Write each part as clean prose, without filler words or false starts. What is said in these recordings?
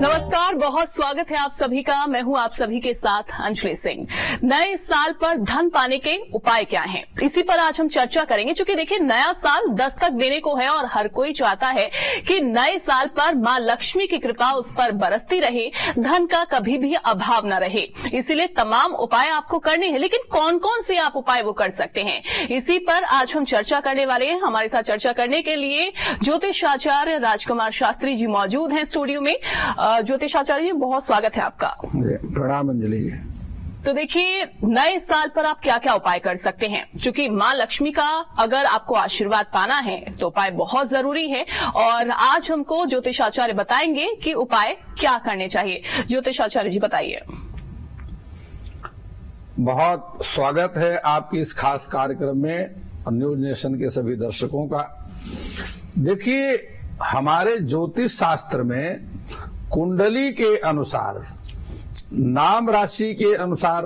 नमस्कार, बहुत स्वागत है आप सभी का। मैं हूं आप सभी के साथ अंजलि सिंह। नए साल पर धन पाने के उपाय क्या हैं, इसी पर आज हम चर्चा करेंगे। क्योंकि देखिए, नया साल दस्तक देने को है और हर कोई चाहता है कि नए साल पर मां लक्ष्मी की कृपा उस पर बरसती रहे, धन का कभी भी अभाव न रहे। इसीलिए तमाम उपाय आपको करने हैं, लेकिन कौन कौन से आप उपाय वो कर सकते हैं, इसी पर आज हम चर्चा करने वाले हैं। हमारे साथ चर्चा करने के लिए ज्योतिषाचार्य राजकुमार शास्त्री जी मौजूद हैं स्टूडियो में। ज्योतिषाचार्य जी, बहुत स्वागत है आपका। प्रणाम अंजलि। तो देखिए, नए साल पर आप क्या क्या उपाय कर सकते हैं? क्योंकि मां लक्ष्मी का अगर आपको आशीर्वाद पाना है तो उपाय बहुत जरूरी है, और आज हमको ज्योतिषाचार्य बताएंगे कि उपाय क्या करने चाहिए। ज्योतिषाचार्य जी बताइए। बहुत स्वागत है आपकी इस खास कार्यक्रम में और न्यूज नेशन के सभी दर्शकों का। देखिए, हमारे ज्योतिष शास्त्र में कुंडली के अनुसार, नाम राशि के अनुसार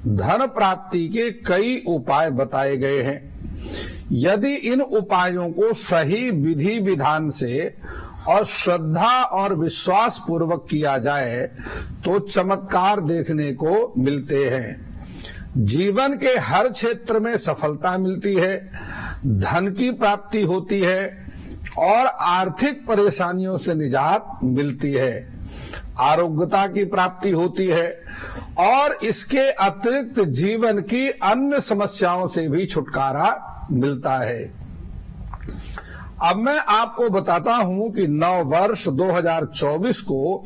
धन प्राप्ति के कई उपाय बताए गए हैं। यदि इन उपायों को सही विधि विधान से और श्रद्धा और विश्वास पूर्वक किया जाए तो चमत्कार देखने को मिलते हैं। जीवन के हर क्षेत्र में सफलता मिलती है, धन की प्राप्ति होती है और आर्थिक परेशानियों से निजात मिलती है, आरोग्यता की प्राप्ति होती है और इसके अतिरिक्त जीवन की अन्य समस्याओं से भी छुटकारा मिलता है। अब मैं आपको बताता हूं कि नव वर्ष 2024 को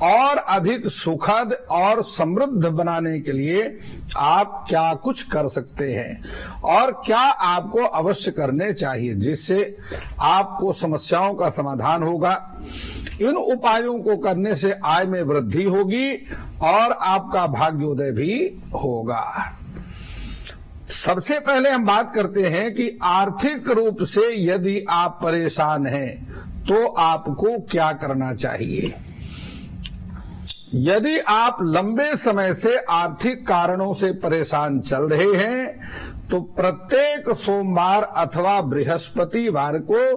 और अधिक सुखद और समृद्ध बनाने के लिए आप क्या कुछ कर सकते हैं और क्या आपको अवश्य करने चाहिए, जिससे आपको समस्याओं का समाधान होगा। इन उपायों को करने से आय में वृद्धि होगी और आपका भाग्योदय भी होगा। सबसे पहले हम बात करते हैं कि आर्थिक रूप से यदि आप परेशान हैं तो आपको क्या करना चाहिए। यदि आप लंबे समय से आर्थिक कारणों से परेशान चल रहे हैं तो प्रत्येक सोमवार अथवा बृहस्पतिवार को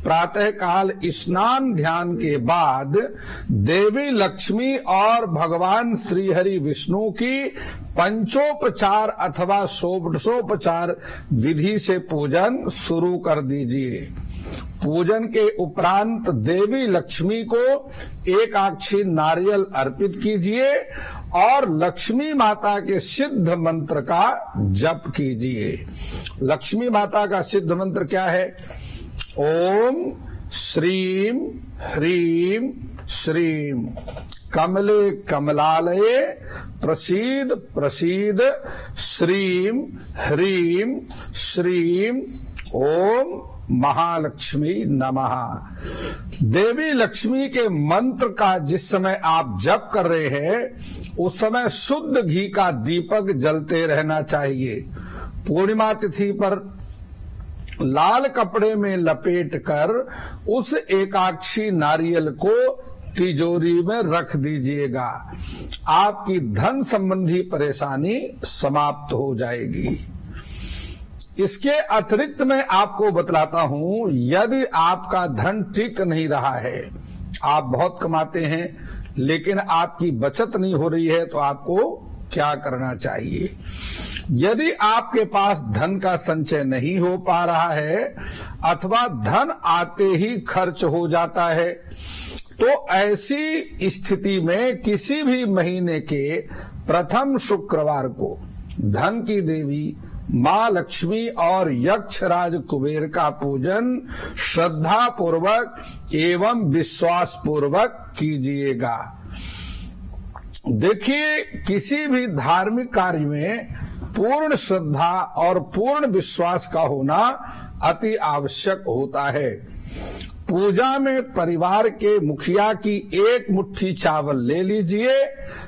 प्रातःकाल स्नान ध्यान के बाद देवी लक्ष्मी और भगवान श्री हरि विष्णु की पंचोपचार अथवा षोडशोपचार विधि से पूजन शुरू कर दीजिए। पूजन के उपरांत देवी लक्ष्मी को एकाक्षी नारियल अर्पित कीजिए और लक्ष्मी माता के सिद्ध मंत्र का जप कीजिए। लक्ष्मी माता का सिद्ध मंत्र क्या है? ओम श्रीम ह्रीम श्रीम कमले कमलालये प्रसीद प्रसीद श्रीम ह्रीम श्रीम ओम महालक्ष्मी नमः। देवी लक्ष्मी के मंत्र का जिस समय आप जप कर रहे हैं उस समय शुद्ध घी का दीपक जलते रहना चाहिए। पूर्णिमा तिथि पर लाल कपड़े में लपेटकर उस एकाक्षी नारियल को तिजोरी में रख दीजिएगा। आपकी धन संबंधी परेशानी समाप्त हो जाएगी। इसके अतिरिक्त मैं आपको बतलाता हूं, यदि आपका धन टिक नहीं रहा है, आप बहुत कमाते हैं लेकिन आपकी बचत नहीं हो रही है, तो आपको क्या करना चाहिए। यदि आपके पास धन का संचय नहीं हो पा रहा है अथवा धन आते ही खर्च हो जाता है, तो ऐसी स्थिति में किसी भी महीने के प्रथम शुक्रवार को धन की देवी मां लक्ष्मी और यक्षराज कुबेर का पूजन श्रद्धा पूर्वक एवं विश्वास पूर्वक कीजिएगा। देखिए, किसी भी धार्मिक कार्य में पूर्ण श्रद्धा और पूर्ण विश्वास का होना अति आवश्यक होता है। पूजा में परिवार के मुखिया की एक मुट्ठी चावल ले लीजिए,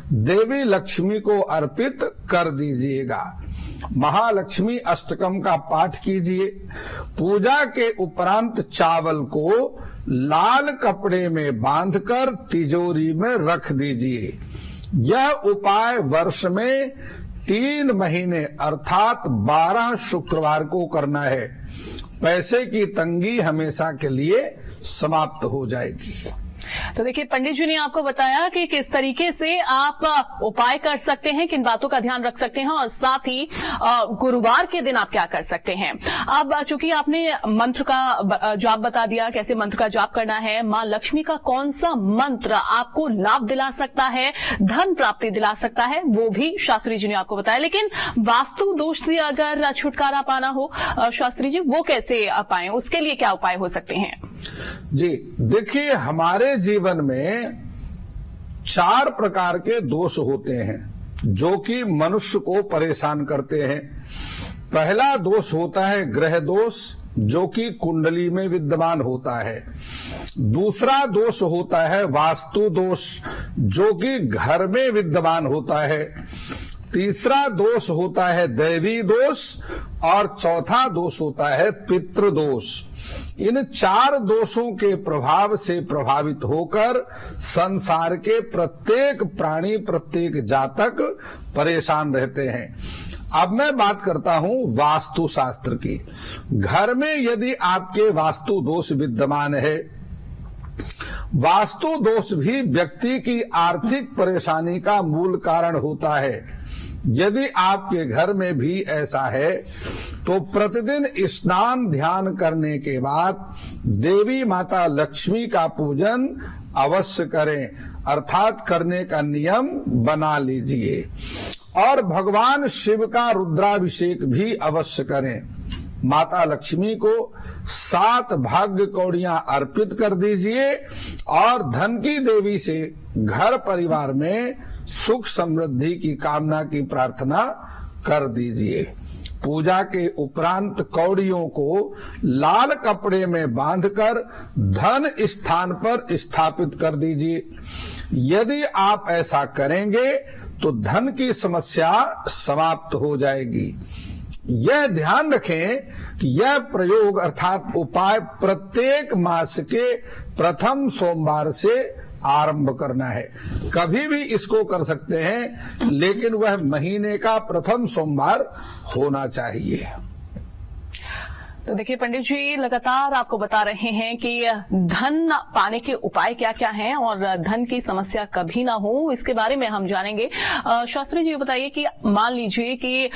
देवी लक्ष्मी को अर्पित कर दीजिएगा। महालक्ष्मी अष्टकम का पाठ कीजिए। पूजा के उपरांत चावल को लाल कपड़े में बांधकर तिजोरी में रख दीजिए। यह उपाय वर्ष में 3 महीने अर्थात 12 शुक्रवार को करना है। पैसे की तंगी हमेशा के लिए समाप्त हो जाएगी। तो देखिए पंडित जी ने आपको बताया कि किस तरीके से आप उपाय कर सकते हैं, किन बातों का ध्यान रख सकते हैं और साथ ही गुरुवार के दिन आप क्या कर सकते हैं। अब चूंकि आपने मंत्र का जाप बता दिया, कैसे मंत्र का जाप करना है, मां लक्ष्मी का कौन सा मंत्र आपको लाभ दिला सकता है, धन प्राप्ति दिला सकता है, वो भी शास्त्री जी ने आपको बताया। लेकिन वास्तु दोष से अगर छुटकारा पाना हो शास्त्री जी, वो कैसे पाएं, उसके लिए क्या उपाय हो सकते हैं? जी देखिए, हमारे जीवन में 4 प्रकार के दोष होते हैं जो कि मनुष्य को परेशान करते हैं। पहला दोष होता है ग्रह दोष, जो कि कुंडली में विद्यमान होता है। दूसरा दोष होता है वास्तु दोष, जो कि घर में विद्यमान होता है। तीसरा दोष होता है दैवी दोष और चौथा दोष होता है पितृ दोष। इन 4 दोषों के प्रभाव से प्रभावित होकर संसार के प्रत्येक प्राणी, प्रत्येक जातक परेशान रहते हैं। अब मैं बात करता हूं वास्तु शास्त्र की। घर में यदि आपके वास्तु दोष विद्यमान है, वास्तु दोष भी व्यक्ति की आर्थिक परेशानी का मूल कारण होता है। यदि आपके घर में भी ऐसा है तो प्रतिदिन स्नान ध्यान करने के बाद देवी माता लक्ष्मी का पूजन अवश्य करें, अर्थात करने का नियम बना लीजिए। और भगवान शिव का रुद्राभिषेक भी अवश्य करें। माता लक्ष्मी को 7 भाग्य कौड़ियां अर्पित कर दीजिए और धन की देवी से घर परिवार में सुख समृद्धि की कामना की प्रार्थना कर दीजिए। पूजा के उपरांत कौड़ियों को लाल कपड़े में बांधकर धन स्थान पर स्थापित कर दीजिए। यदि आप ऐसा करेंगे तो धन की समस्या समाप्त हो जाएगी। यह ध्यान रखें कि यह प्रयोग अर्थात उपाय प्रत्येक मास के प्रथम सोमवार से आरंभ करना है। कभी भी इसको कर सकते हैं, लेकिन वह महीने का प्रथम सोमवार होना चाहिए। तो देखिए पंडित जी लगातार आपको बता रहे हैं कि धन पाने के उपाय क्या क्या हैं और धन की समस्या कभी ना हो, इसके बारे में हम जानेंगे। शास्त्री जी बताइए कि मान लीजिए कि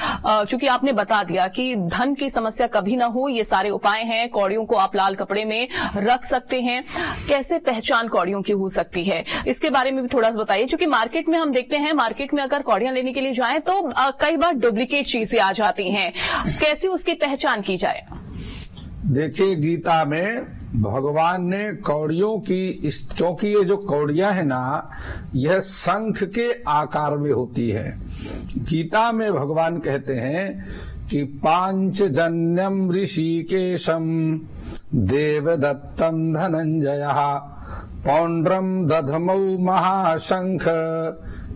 चूंकि आपने बता दिया कि धन की समस्या कभी ना हो, ये सारे उपाय हैं। कौड़ियों को आप लाल कपड़े में रख सकते हैं। कैसे पहचान कौड़ियों की हो सकती है, इसके बारे में भी थोड़ा बताइए। चूंकि मार्केट में हम देखते हैं, मार्केट में अगर कौड़ियां लेने के लिए जाएं तो कई बार डुप्लीकेट चीजें आ जाती हैं। कैसे उसकी पहचान की जाए? देखिए, गीता में भगवान ने कौड़ियों की, क्योंकि ये जो कौड़ियां है ना, यह शंख के आकार में होती है। गीता में भगवान कहते हैं कि पांचजन्यम ऋषिकेशम देवदत्तम धनंजयः पौंड्रम दधमौ महाशंख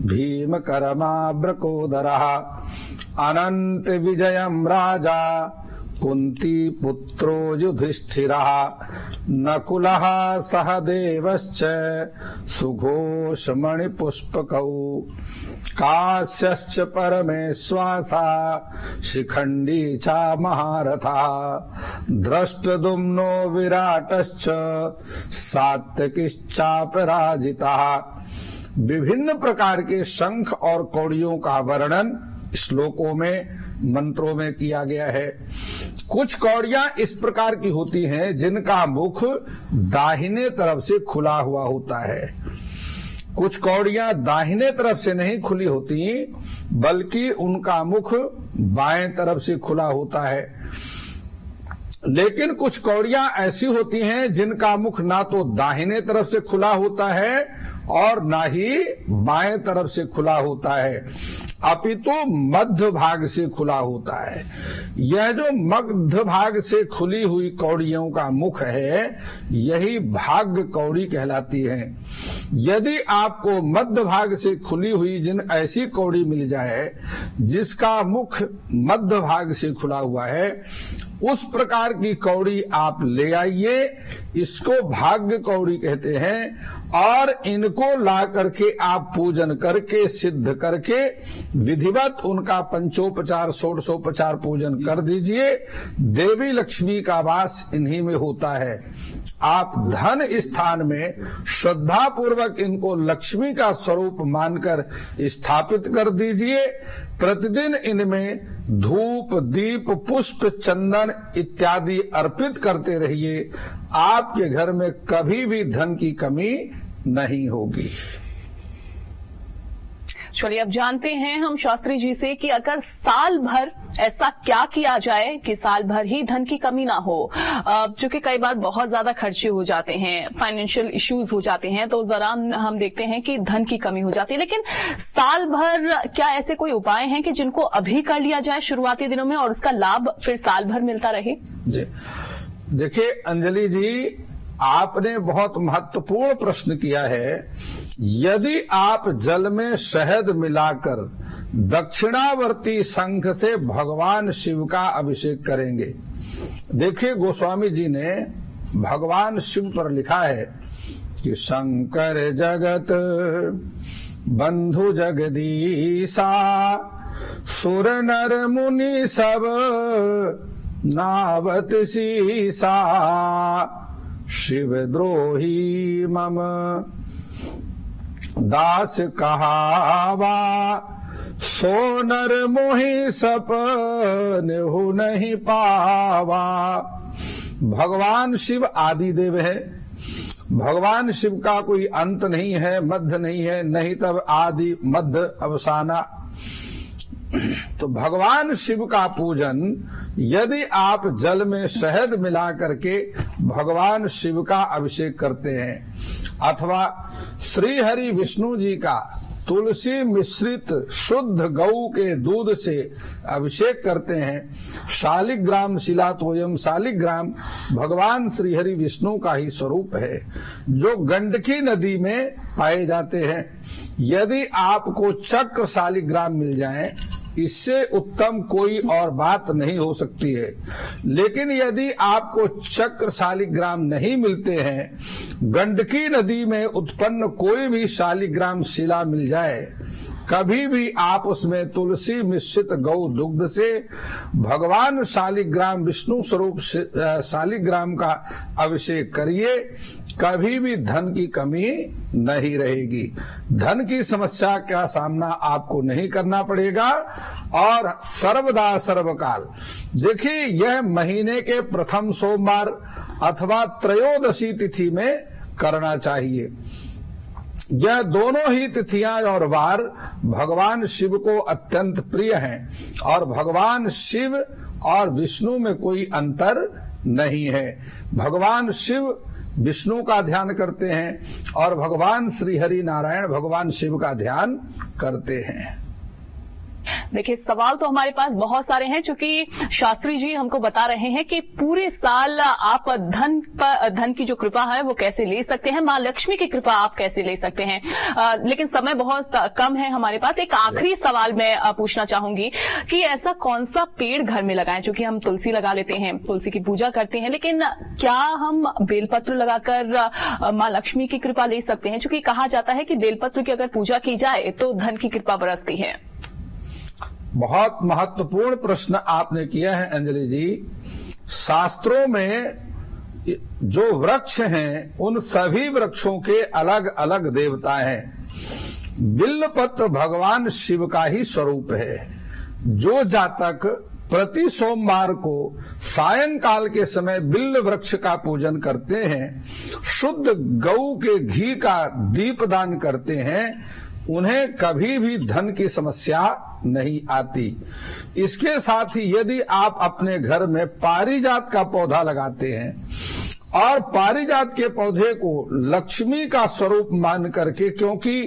भीमकरमाब्रकोदरः अनंत विजयम राजा कुंती पुत्रो युधिष्ठिरः नकुलः सहदेवश्च सुघोषमणिपुष्पकौ काश्यश्च परमेश्वासा शिखंडी च महारथः धृष्टद्युम्नो विराटश्च सात्यकिश्चापराजितः। विभिन्न प्रकार के शंख और कौड़ियों का वर्णन श्लोकों में, मंत्रों में किया गया है। कुछ कौड़ियां इस प्रकार की होती हैं जिनका मुख दाहिने तरफ से खुला हुआ होता है। कुछ कौड़ियां दाहिने तरफ से नहीं खुली होती, बल्कि उनका मुख बाएं तरफ से खुला होता है। लेकिन कुछ कौड़ियां ऐसी होती हैं जिनका मुख ना तो दाहिने तरफ से खुला होता है और ना ही बाएं तरफ से खुला होता है, अपितु मध्य भाग से खुला होता है। यह जो मध्य भाग से खुली हुई कौड़ियों का मुख है, यही भाग्य कौड़ी कहलाती है। यदि आपको मध्य भाग से खुली हुई जिन ऐसी कौड़ी मिल जाए जिसका मुख मध्य भाग से खुला हुआ है, उस प्रकार की कौड़ी आप ले आइए, इसको भाग्य कौड़ी कहते हैं। और इनको ला करके आप पूजन करके सिद्ध करके विधिवत उनका पंचोपचार षोडशोपचार पूजन कर दीजिए। देवी लक्ष्मी का वास इन्हीं में होता है। आप धन स्थान में श्रद्धा पूर्वक इनको लक्ष्मी का स्वरूप मानकर स्थापित कर दीजिए। प्रतिदिन इनमें धूप दीप पुष्प चंदन इत्यादि अर्पित करते रहिए। आपके घर में कभी भी धन की कमी नहीं होगी। चलिए अब जानते हैं हम शास्त्री जी से कि अगर साल भर ऐसा क्या किया जाए कि साल भर ही धन की कमी ना हो। चूंकि कई बार बहुत ज्यादा खर्चे हो जाते हैं, फाइनेंशियल इश्यूज हो जाते हैं, तो उस दौरान हम देखते हैं कि धन की कमी हो जाती है। लेकिन साल भर क्या ऐसे कोई उपाय हैं कि जिनको अभी कर लिया जाए शुरुआती दिनों में और उसका लाभ फिर साल भर मिलता रहे? जी देखिए अंजलि जी, आपने बहुत महत्वपूर्ण प्रश्न किया है। यदि आप जल में शहद मिलाकर दक्षिणावर्ती शंख से भगवान शिव का अभिषेक करेंगे। देखिए गोस्वामी जी ने भगवान शिव पर लिखा है कि शंकर जगत बंधु जगदीशा सुर नर मुनि सब नावत सीसा शिवद्रोही मम दास कहावा सो नर मोहि सपन हो नहीं पावा। भगवान शिव आदिदेव है। भगवान शिव का कोई अंत नहीं है, मध्य नहीं है, नहीं तब आदि मध्य अवसाना। तो भगवान शिव का पूजन यदि आप जल में शहद मिला करके भगवान शिव का अभिषेक करते हैं, अथवा श्री हरि विष्णु जी का तुलसी मिश्रित शुद्ध गऊ के दूध से अभिषेक करते हैं, शालिग्राम शिला तोयम, शालिग्राम भगवान श्री हरि विष्णु का ही स्वरूप है जो गंडकी नदी में पाए जाते हैं। यदि आपको चक्र शालिग्राम मिल जाए, इससे उत्तम कोई और बात नहीं हो सकती है। लेकिन यदि आपको चक्र शालिग्राम नहीं मिलते हैं, गंडकी नदी में उत्पन्न कोई भी शालिग्राम शिला मिल जाए, कभी भी आप उसमें तुलसी मिश्रित गौ दुग्ध से भगवान शालिग्राम विष्णु स्वरूप शालिग्राम का अभिषेक करिए। कभी भी धन की कमी नहीं रहेगी। धन की समस्या का सामना आपको नहीं करना पड़ेगा। और सर्वदा सर्वकाल देखिए, यह महीने के प्रथम सोमवार अथवा त्रयोदशी तिथि में करना चाहिए। यह दोनों ही तिथियां और वार भगवान शिव को अत्यंत प्रिय हैं और भगवान शिव और विष्णु में कोई अंतर नहीं है। भगवान शिव विष्णु का ध्यान करते हैं और भगवान श्री हरि नारायण भगवान शिव का ध्यान करते हैं। देखिए सवाल तो हमारे पास बहुत सारे हैं, क्योंकि शास्त्री जी हमको बता रहे हैं कि पूरे साल आप धन की जो कृपा है वो कैसे ले सकते हैं, माँ लक्ष्मी की कृपा आप कैसे ले सकते हैं। लेकिन समय बहुत कम है हमारे पास। एक आखिरी सवाल मैं पूछना चाहूंगी कि ऐसा कौन सा पेड़ घर में लगाएं? क्योंकि हम तुलसी लगा लेते हैं, तुलसी की पूजा करते हैं, लेकिन क्या हम बेलपत्र लगाकर माँ लक्ष्मी की कृपा ले सकते हैं? क्योंकि कहा जाता है कि बेलपत्र की अगर पूजा की जाए तो धन की कृपा बरसती है। बहुत महत्वपूर्ण प्रश्न आपने किया है अंजलि जी। शास्त्रों में जो वृक्ष हैं उन सभी वृक्षों के अलग अलग देवता हैं। बिल्वपत्र भगवान शिव का ही स्वरूप है। जो जातक प्रति सोमवार को सायंकाल के समय बिल्व वृक्ष का पूजन करते हैं, शुद्ध गऊ के घी का दीपदान करते हैं, उन्हें कभी भी धन की समस्या नहीं आती। इसके साथ ही यदि आप अपने घर में पारिजात का पौधा लगाते हैं और पारिजात के पौधे को लक्ष्मी का स्वरूप मान करके, क्योंकि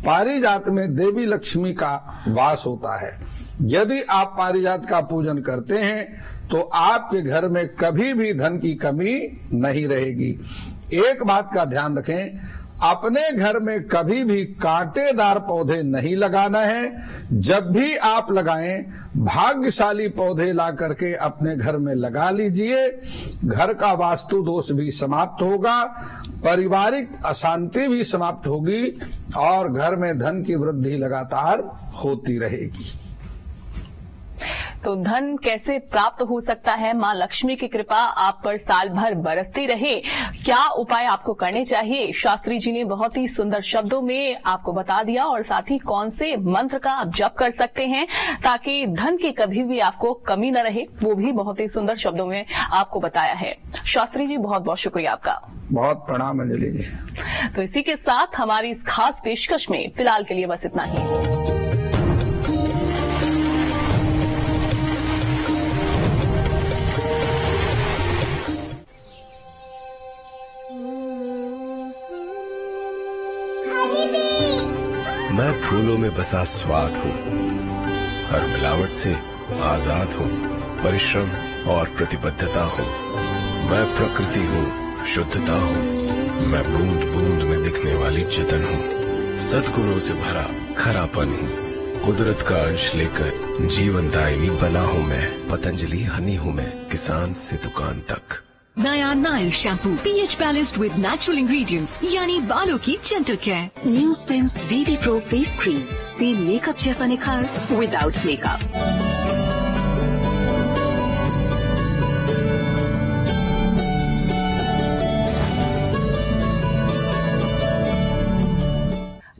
पारिजात में देवी लक्ष्मी का वास होता है, यदि आप पारिजात का पूजन करते हैं तो आपके घर में कभी भी धन की कमी नहीं रहेगी। एक बात का ध्यान रखें, अपने घर में कभी भी कांटेदार पौधे नहीं लगाना है। जब भी आप लगाएं, भाग्यशाली पौधे ला करके अपने घर में लगा लीजिए। घर का वास्तु दोष भी समाप्त होगा, पारिवारिक अशांति भी समाप्त होगी और घर में धन की वृद्धि लगातार होती रहेगी। तो धन कैसे प्राप्त हो सकता है? मां लक्ष्मी की कृपा आप पर साल भर बरसती रहे, क्या उपाय आपको करने चाहिए? शास्त्री जी ने बहुत ही सुंदर शब्दों में आपको बता दिया और साथ ही कौन से मंत्र का आप जप कर सकते हैं ताकि धन की कभी भी आपको कमी न रहे, वो भी बहुत ही सुंदर शब्दों में आपको बताया है। शास्त्री जी बहुत बहुत शुक्रिया आपका। बहुत प्रणाम अंजलि जी। तो इसी के साथ हमारी इस खास पेशकश में फिलहाल के लिए बस इतना ही। मैं फूलों में बसा स्वाद हूँ, हर मिलावट से आजाद हूँ, परिश्रम और प्रतिबद्धता हूँ। मैं प्रकृति हूँ, शुद्धता हूँ, मैं बूंद बूंद में दिखने वाली चेतन हूँ, सद्गुणों से भरा खरापन हूँ, कुदरत का अंश लेकर जीवन दायिनी बना हूँ मैं। पतंजलि हनी हूँ मैं, किसान से दुकान तक। नया Nyle shampoo pH balanced with natural ingredients, यानी बालों की gentle care. New Spinz baby pro face cream, दे मेकअप जैसा निखार विदाउट मेकअप।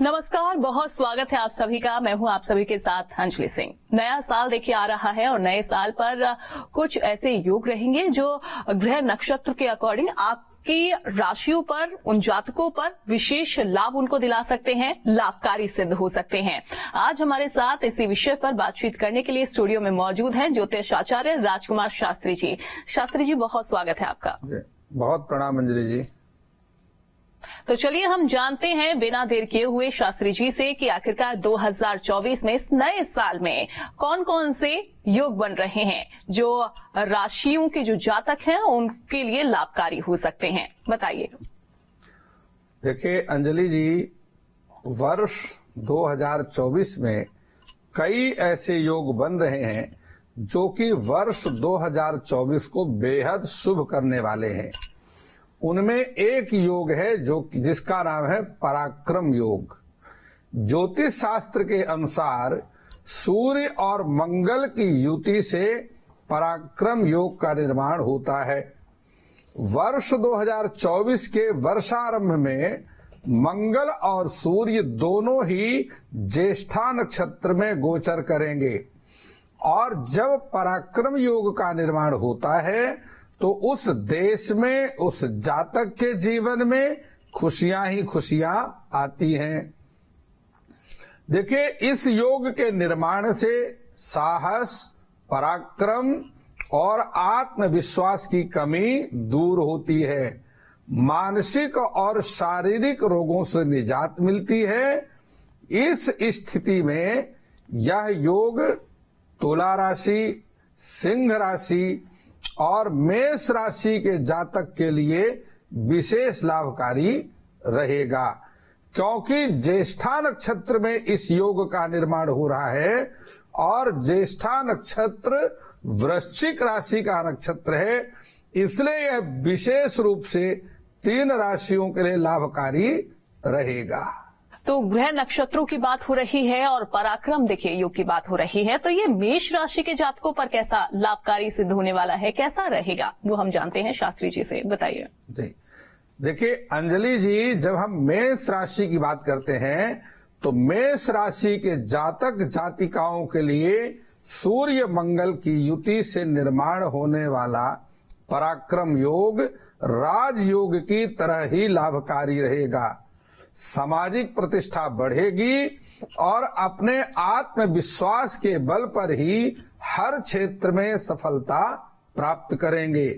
नमस्कार, बहुत स्वागत है आप सभी का। मैं हूं आप सभी के साथ अंजलि सिंह। नया साल देखिए आ रहा है और नए साल पर कुछ ऐसे योग रहेंगे जो ग्रह नक्षत्र के अकॉर्डिंग आपकी राशियों पर, उन जातकों पर विशेष लाभ उनको दिला सकते हैं, लाभकारी सिद्ध हो सकते हैं। आज हमारे साथ इसी विषय पर बातचीत करने के लिए स्टूडियो में मौजूद हैं ज्योतिष आचार्य राजकुमार शास्त्री जी। शास्त्री जी बहुत स्वागत है आपका। बहुत प्रणाम अंजलि जी। तो चलिए हम जानते हैं बिना देर किए हुए शास्त्री जी से कि आखिरकार 2024 में इस नए साल में कौन कौन से योग बन रहे हैं जो राशियों के जो जातक हैं उनके लिए लाभकारी हो सकते हैं, बताइए। देखिए अंजलि जी, वर्ष 2024 में कई ऐसे योग बन रहे हैं जो कि वर्ष 2024 को बेहद शुभ करने वाले हैं। उनमें एक योग है जिसका नाम है पराक्रम योग। ज्योतिष शास्त्र के अनुसार सूर्य और मंगल की युति से पराक्रम योग का निर्माण होता है। वर्ष 2024 के वर्षारंभ में मंगल और सूर्य दोनों ही ज्येष्ठा नक्षत्र में गोचर करेंगे और जब पराक्रम योग का निर्माण होता है तो उस देश में, उस जातक के जीवन में खुशियां ही खुशियां आती हैं। देखिए, इस योग के निर्माण से साहस, पराक्रम और आत्मविश्वास की कमी दूर होती है। मानसिक और शारीरिक रोगों से निजात मिलती है। इस स्थिति में यह योग तुला राशि, सिंह राशि और मेष राशि के जातक के लिए विशेष लाभकारी रहेगा, क्योंकि ज्येष्ठा नक्षत्र में इस योग का निर्माण हो रहा है और ज्येष्ठा नक्षत्र वृश्चिक राशि का नक्षत्र है। इसलिए यह विशेष रूप से 3 राशियों के लिए लाभकारी रहेगा। तो ग्रह नक्षत्रों की बात हो रही है और पराक्रम देखिए योग की बात हो रही है, तो ये मेष राशि के जातकों पर कैसा लाभकारी सिद्ध होने वाला है, कैसा रहेगा, वो हम जानते हैं शास्त्री जी से, बताइए। जी देखिए अंजलि जी, जब हम मेष राशि की बात करते हैं तो मेष राशि के जातक जातिकाओं के लिए सूर्य मंगल की युति से निर्माण होने वाला पराक्रम योग राजयोग की तरह ही लाभकारी रहेगा। सामाजिक प्रतिष्ठा बढ़ेगी और अपने आत्मविश्वास के बल पर ही हर क्षेत्र में सफलता प्राप्त करेंगे।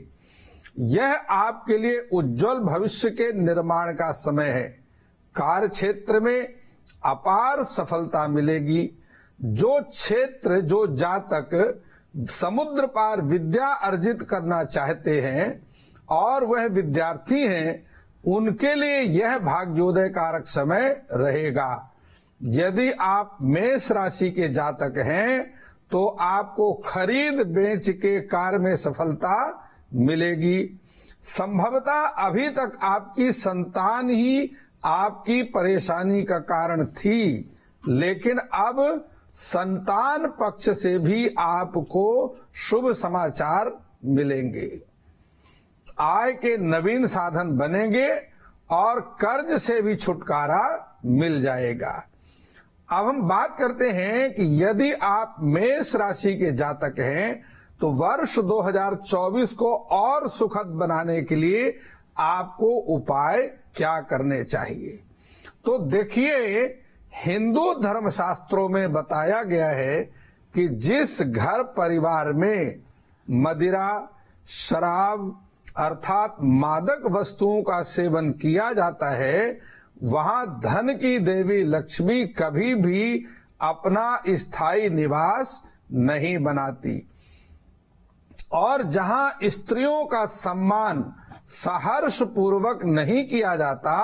यह आपके लिए उज्जवल भविष्य के निर्माण का समय है। कार्य क्षेत्र में अपार सफलता मिलेगी। जो जातक समुद्र पार विद्या अर्जित करना चाहते हैं और वह विद्यार्थी हैं, उनके लिए यह भाग्योदय कारक समय रहेगा। यदि आप मेष राशि के जातक हैं तो आपको खरीद बेच के कार्य में सफलता मिलेगी। संभवतः अभी तक आपकी संतान ही आपकी परेशानी का कारण थी, लेकिन अब संतान पक्ष से भी आपको शुभ समाचार मिलेंगे। आय के नवीन साधन बनेंगे और कर्ज से भी छुटकारा मिल जाएगा। अब हम बात करते हैं कि यदि आप मेष राशि के जातक हैं तो वर्ष 2024 को और सुखद बनाने के लिए आपको उपाय क्या करने चाहिए। तो देखिए, हिंदू धर्मशास्त्रों में बताया गया है कि जिस घर परिवार में मदिरा, शराब अर्थात मादक वस्तुओं का सेवन किया जाता है, वहां धन की देवी लक्ष्मी कभी भी अपना स्थायी निवास नहीं बनाती। और जहां स्त्रियों का सम्मान सहर्ष पूर्वक नहीं किया जाता,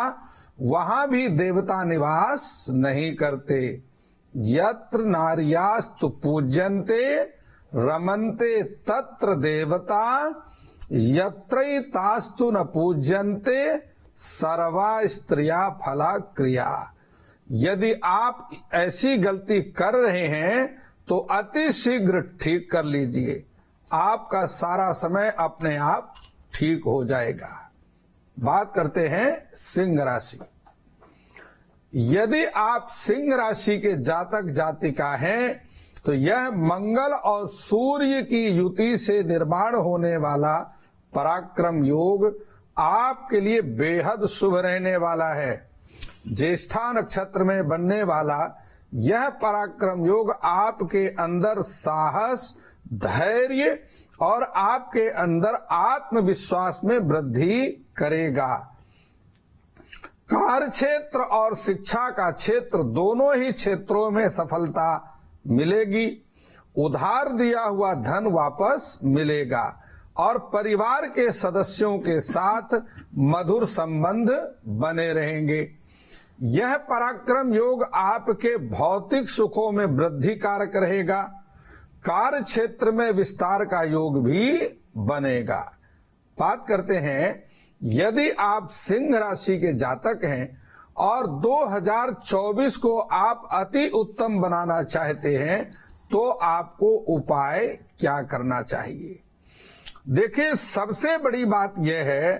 वहां भी देवता निवास नहीं करते। यत्र नार्यास्तु पूज्यन्ते रमन्ते तत्र देवता, यत्रैतास्तु न पूज्यन्ते सर्वा स्त्रिया फला क्रिया। यदि आप ऐसी गलती कर रहे हैं तो अति शीघ्र ठीक कर लीजिए, आपका सारा समय अपने आप ठीक हो जाएगा। बात करते हैं सिंह राशि। यदि आप सिंह राशि के जातक जातिका हैं तो यह मंगल और सूर्य की युति से निर्माण होने वाला पराक्रम योग आपके लिए बेहद शुभ रहने वाला है। ज्येष्ठा नक्षत्र में बनने वाला यह पराक्रम योग आपके अंदर साहस, धैर्य और आपके अंदर आत्मविश्वास में वृद्धि करेगा। कार्य क्षेत्र और शिक्षा का क्षेत्र दोनों ही क्षेत्रों में सफलता मिलेगी। उधार दिया हुआ धन वापस मिलेगा और परिवार के सदस्यों के साथ मधुर संबंध बने रहेंगे। यह पराक्रम योग आपके भौतिक सुखों में वृद्धि कारक रहेगा। कार्य क्षेत्र में विस्तार का योग भी बनेगा। बात करते हैं, यदि आप सिंह राशि के जातक हैं और 2024 को आप अति उत्तम बनाना चाहते हैं तो आपको उपाय क्या करना चाहिए। देखिए, सबसे बड़ी बात यह है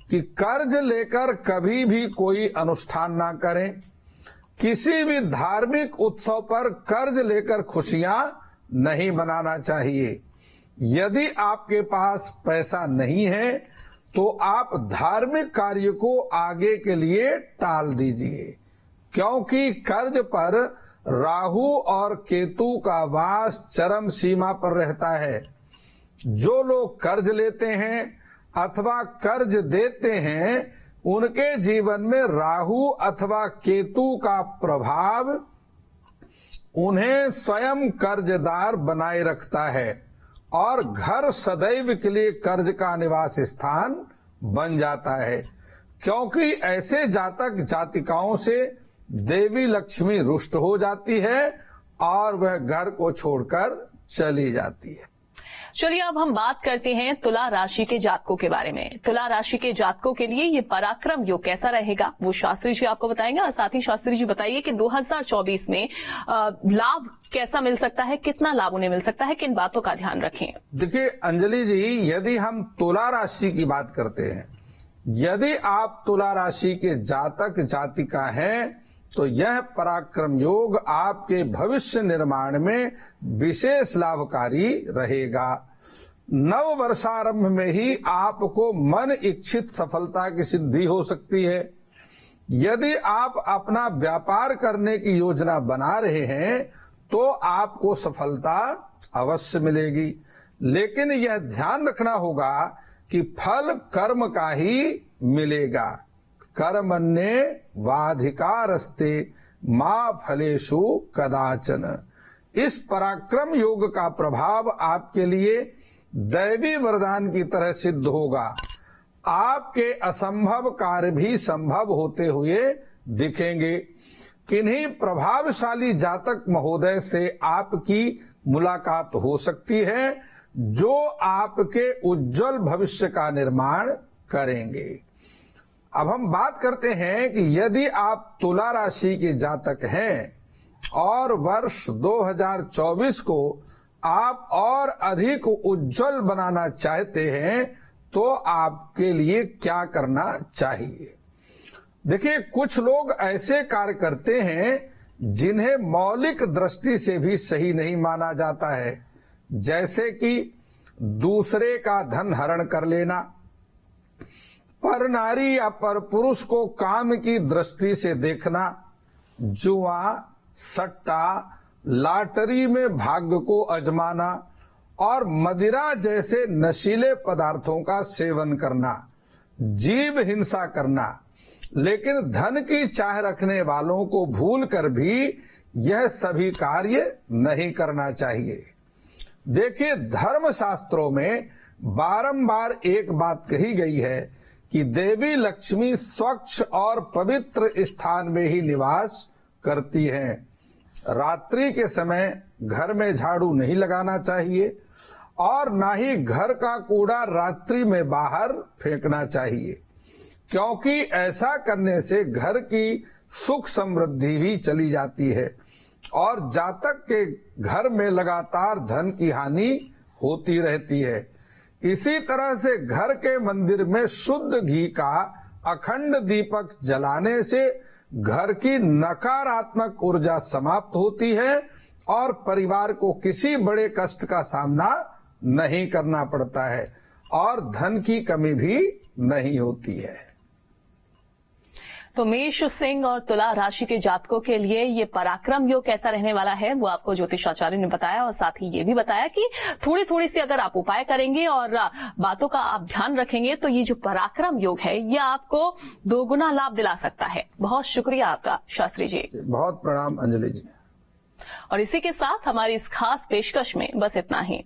कि कर्ज लेकर कभी भी कोई अनुष्ठान ना करें। किसी भी धार्मिक उत्सव पर कर्ज लेकर खुशियां नहीं मनाना चाहिए। यदि आपके पास पैसा नहीं है तो आप धार्मिक कार्य को आगे के लिए टाल दीजिए, क्योंकि कर्ज पर राहु और केतु का वास चरम सीमा पर रहता है। जो लोग कर्ज लेते हैं अथवा कर्ज देते हैं, उनके जीवन में राहु अथवा केतु का प्रभाव उन्हें स्वयं कर्जदार बनाए रखता है और घर सदैव के लिए कर्ज का निवास स्थान बन जाता है, क्योंकि ऐसे जातक जातिकाओं से देवी लक्ष्मी रुष्ट हो जाती है और वह घर को छोड़कर चली जाती है। चलिए अब हम बात करते हैं तुला राशि के जातकों के बारे में। तुला राशि के जातकों के लिए ये पराक्रम योग कैसा रहेगा वो शास्त्री जी आपको बताएंगे। और साथ ही शास्त्री जी बताइए कि 2024 में लाभ कैसा मिल सकता है, कितना लाभ उन्हें मिल सकता है, किन बातों का ध्यान रखें। देखिए अंजलि जी, यदि हम तुला राशि की बात करते हैं, यदि आप तुला राशि के जातक जातिका हैं तो यह पराक्रम योग आपके भविष्य निर्माण में विशेष लाभकारी रहेगा। नव वर्षारंभ में ही आपको मन इच्छित सफलता की सिद्धि हो सकती है। यदि आप अपना व्यापार करने की योजना बना रहे हैं तो आपको सफलता अवश्य मिलेगी, लेकिन यह ध्यान रखना होगा कि फल कर्म का ही मिलेगा। कर्मण्ये वाधिकारस्ते मां फलेषु कदाचन। इस पराक्रम योग का प्रभाव आपके लिए दैवी वरदान की तरह सिद्ध होगा। आपके असंभव कार्य भी संभव होते हुए दिखेंगे। किन्हीं प्रभावशाली जातक महोदय से आपकी मुलाकात हो सकती है जो आपके उज्जवल भविष्य का निर्माण करेंगे। अब हम बात करते हैं कि यदि आप तुला राशि के जातक हैं और वर्ष 2024 को आप और अधिक उज्जवल बनाना चाहते हैं तो आपके लिए क्या करना चाहिए। देखिए, कुछ लोग ऐसे कार्य करते हैं जिन्हें मौलिक दृष्टि से भी सही नहीं माना जाता है, जैसे कि दूसरे का धन हरण कर लेना, पर नारी या पर पुरुष को काम की दृष्टि से देखना, जुआ, सट्टा, लॉटरी में भाग्य को आजमाना और मदिरा जैसे नशीले पदार्थों का सेवन करना, जीव हिंसा करना। लेकिन धन की चाह रखने वालों को भूलकर भी यह सभी कार्य नहीं करना चाहिए। देखिए, धर्म शास्त्रों में बारंबार एक बात कही गई है कि देवी लक्ष्मी स्वच्छ और पवित्र स्थान में ही निवास करती हैं। रात्रि के समय घर में झाड़ू नहीं लगाना चाहिए और ना ही घर का कूड़ा रात्रि में बाहर फेंकना चाहिए, क्योंकि ऐसा करने से घर की सुख समृद्धि भी चली जाती है और जातक के घर में लगातार धन की हानि होती रहती है। इसी तरह से घर के मंदिर में शुद्ध घी का अखंड दीपक जलाने से घर की नकारात्मक ऊर्जा समाप्त होती है और परिवार को किसी बड़े कष्ट का सामना नहीं करना पड़ता है और धन की कमी भी नहीं होती है। तो मेष, सिंह और तुला राशि के जातकों के लिए ये पराक्रम योग कैसा रहने वाला है वो आपको ज्योतिषाचार्य ने बताया और साथ ही ये भी बताया कि थोड़ी थोड़ी सी अगर आप उपाय करेंगे और बातों का आप ध्यान रखेंगे तो ये जो पराक्रम योग है ये आपको दोगुना लाभ दिला सकता है। बहुत शुक्रिया आपका शास्त्री जी। बहुत प्रणाम अंजलि जी। और इसी के साथ हमारी इस खास पेशकश में बस इतना ही।